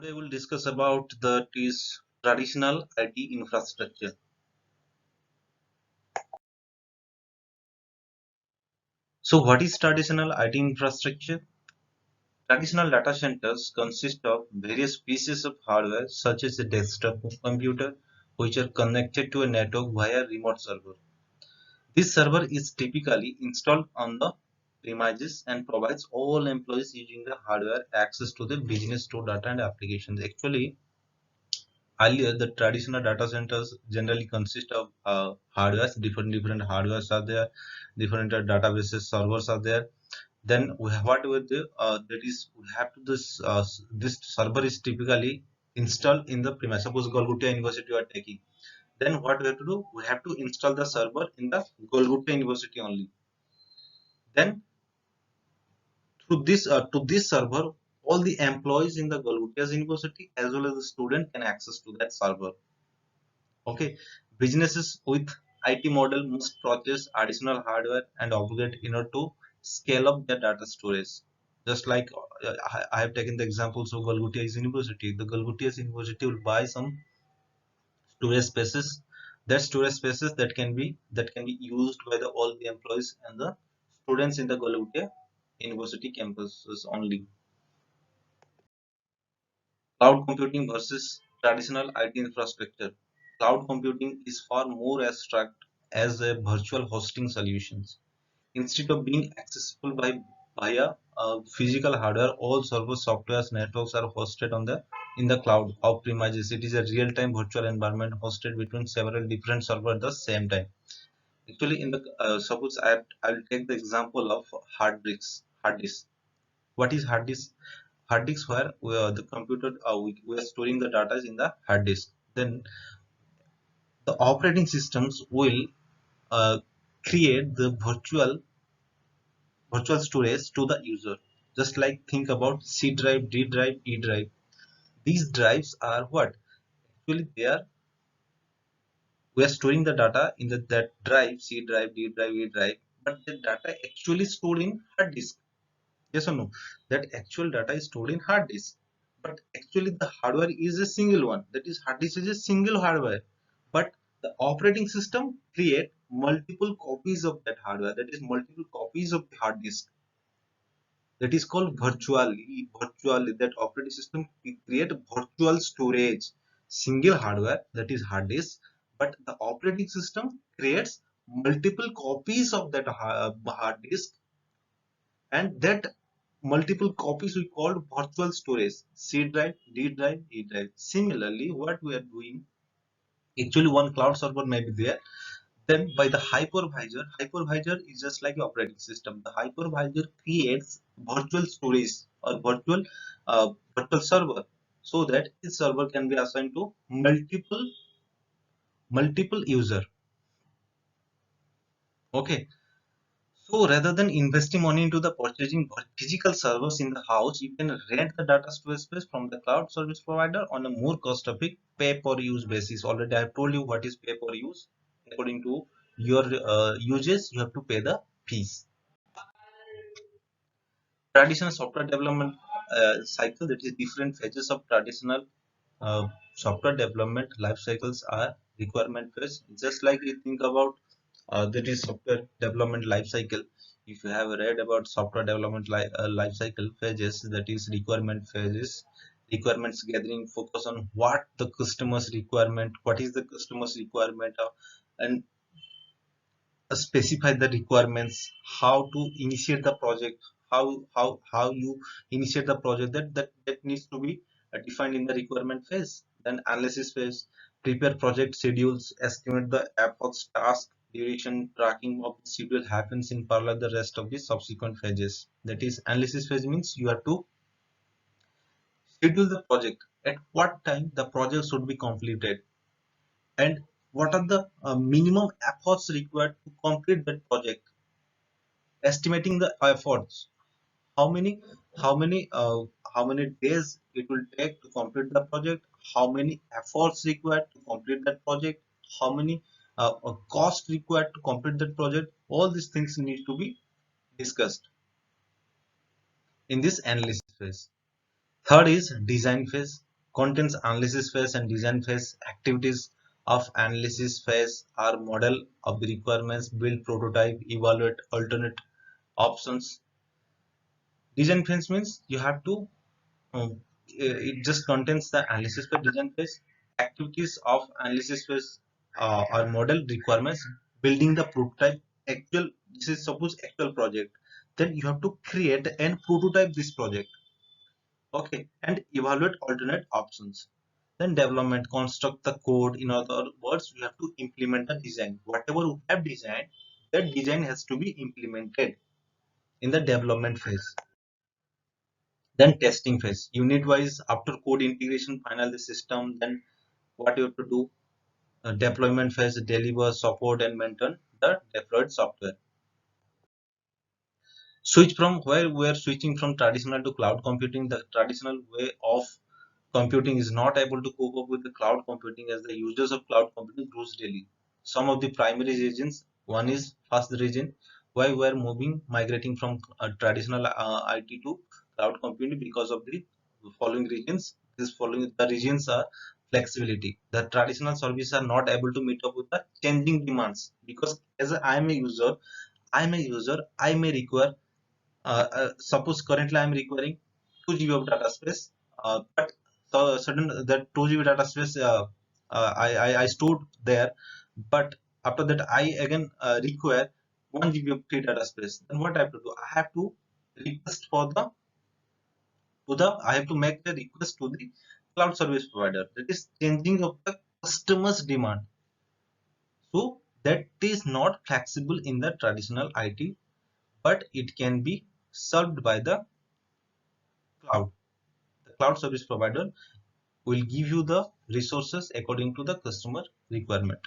Today we'll discuss about the is traditional IT infrastructure. So what is traditional IT infrastructure? Traditional data centers consist of various pieces of hardware such as a desktop computer which are connected to a network via remote server. This server is typically installed on the premises and provides all employees using the hardware access to the business to data and applications. Actually, earlier, the traditional data centers generally consist of hardwares, different hardwares are there, different databases, servers are there. Then what we do, that is, we have to this server is typically installed in the premise. Suppose Golgotia University you are taking, then what we have to do? We have to install the server in the Golgotia University only. Then through this to this server, all the employees in the Golgotia University as well as the student can access to that server. Okay, businesses with IT model must purchase additional hardware and upgrade in order to scale up their data storage. Just like I have taken the examples of Golgotia's University. The Golgotia's University will buy some storage spaces. That storage spaces that can be used by the all the employees and the students in the Golgotia University campuses only. Cloud computing versus traditional IT infrastructure. Cloud computing is far more abstract as a virtual hosting solutions. Instead of being accessible via physical hardware, all servers, softwares, networks are hosted on the in the cloud of premises. It is a real-time virtual environment hosted between several different servers at the same time. Actually, in the suppose I'll take the example of hard disk. What is hard disk? Hard disk where the computer we are storing the data in the hard disk. Then the operating systems will uh, create the virtual storage to the user. Just like think about C drive, D drive, E drive. These drives are what? Actually, we are storing the data in that drive, C drive, D drive, E drive, but the data actually stored in hard disk. Yes or no? That actual data is stored in hard disk. But actually the hardware is a single one. That is hard disk is a single hardware. But the operating system create multiple copies of that hardware. That is multiple copies of the hard disk. That is called virtually that operating system create virtual storage. Single hardware that is hard disk. But the operating system creates multiple copies of that hard disk, and that multiple copies we called virtual storage. C drive, D drive, E drive. Similarly, what we are doing, actually one cloud server may be there. Then by the hypervisor is just like operating system. The hypervisor creates virtual storage or virtual server, so that this server can be assigned to multiple user. Okay. So rather than investing money into the purchasing physical servers in the house, you can rent the data storage space from the cloud service provider on a more cost-effective pay-per-use basis. Already I have told you what is pay-per-use. According to your uses, you have to pay the fees. Traditional software development cycle, that is different phases of traditional uh, software development life cycles are requirement phase. Just like you think about that is software development life cycle. If you have read about software development life cycle phases, that is requirement phases, requirements gathering focus on what the customer's requirement, what is the customer's requirement, and specify the requirements, how to initiate the project, how you initiate the project, that needs to be defined in the requirement phase. Then analysis phase, prepare project schedules, estimate the efforts, task duration, tracking of the schedule happens in parallel the rest of the subsequent phases. That is analysis phase means you have to schedule the project, at what time the project should be completed, and what are the minimum efforts required to complete that project. Estimating the efforts, how many how many uh, how many days it will take to complete the project, how many efforts required to complete that project, how many cost required to complete that project. All these things need to be discussed in this analysis phase. Third is design phase. contains analysis phase and design phase. Activities of analysis phase are model of the requirements, build prototype, evaluate alternate options. Design phase means you have to it just contains the analysis phase, design phase. Activities of analysis phase are model requirements, building the prototype. Actual, this is suppose actual project. Then you have to create and prototype this project. Okay, and evaluate alternate options. Then development, construct the code. In other words, we have to implement the design. Whatever we have designed, that design has to be implemented in the development phase. Then testing phase, unit wise, after code integration, final the system. Then what you have to do, deployment phase, deliver, support and maintain the deployed software. Switch from where we are switching from traditional to cloud computing. The traditional way of computing is not able to cope up with the cloud computing as the users of cloud computing grows daily. Some of the primary reasons, one is first reason why we are migrating from traditional IT to cloud computing, because of the following reasons. These following the reasons are flexibility. The traditional services are not able to meet up with the changing demands, because as I am a user, I may require suppose currently I am requiring 2 GB of data space, but sudden that 2 GB data space I stored there, but after that I again require 1 GB of free data space. Then what I have to do? I have to request for the I have to make the request to the cloud service provider. That is changing of the customer's demand. So that is not flexible in the traditional IT, but it can be solved by the cloud. The cloud service provider will give you the resources according to the customer requirement.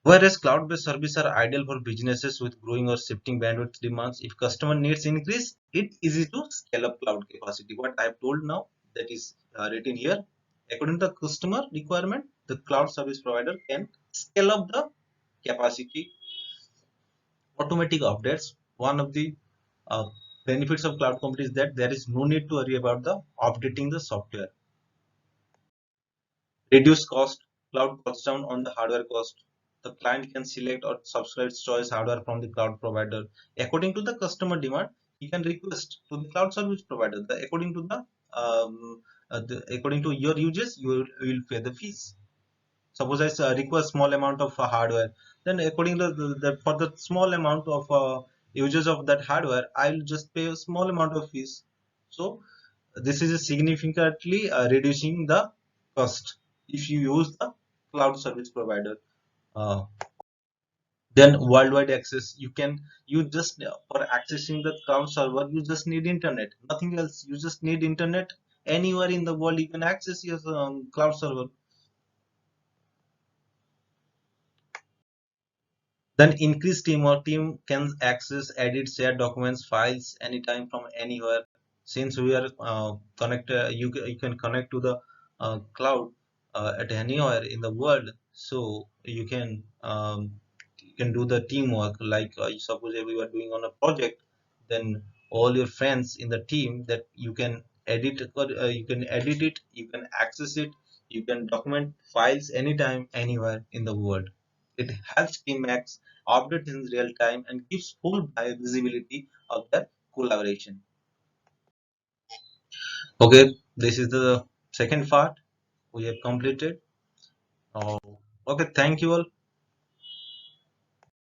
Whereas cloud-based services are ideal for businesses with growing or shifting bandwidth demands. If customer needs increase, it's easy to scale up cloud capacity. What I have told now, that is written here. According to the customer requirement, the cloud service provider can scale up the capacity. Automatic updates. One of the uh, benefits of cloud computing is that there is no need to worry about the updating the software. Reduce cost. Cloud cuts down on the hardware cost. The client can select or subscribe choice hardware from the cloud provider. According to the customer demand, he can request to the cloud service provider. According to according to your uses, you will pay the fees. Suppose I require small amount of hardware, then according to for the small amount of users of that hardware, I will just pay a small amount of fees. So this is significantly reducing the cost if you use the cloud service provider. Uh, then worldwide access, you just for accessing the cloud server, you just need internet, nothing else. You just need internet. Anywhere in the world you can access your cloud server. Then increased team can access, edit, share documents, files anytime from anywhere. Since we are connected, you can connect to the cloud at anywhere in the world. So you can do the teamwork. Like suppose if you are doing on a project, then all your friends in the team, that you can edit it, you can access it, you can document files anytime, anywhere in the world. It helps teammates update in real time and gives full visibility of their collaboration. Okay, this is the second part we have completed. Uh, okay, thank you all.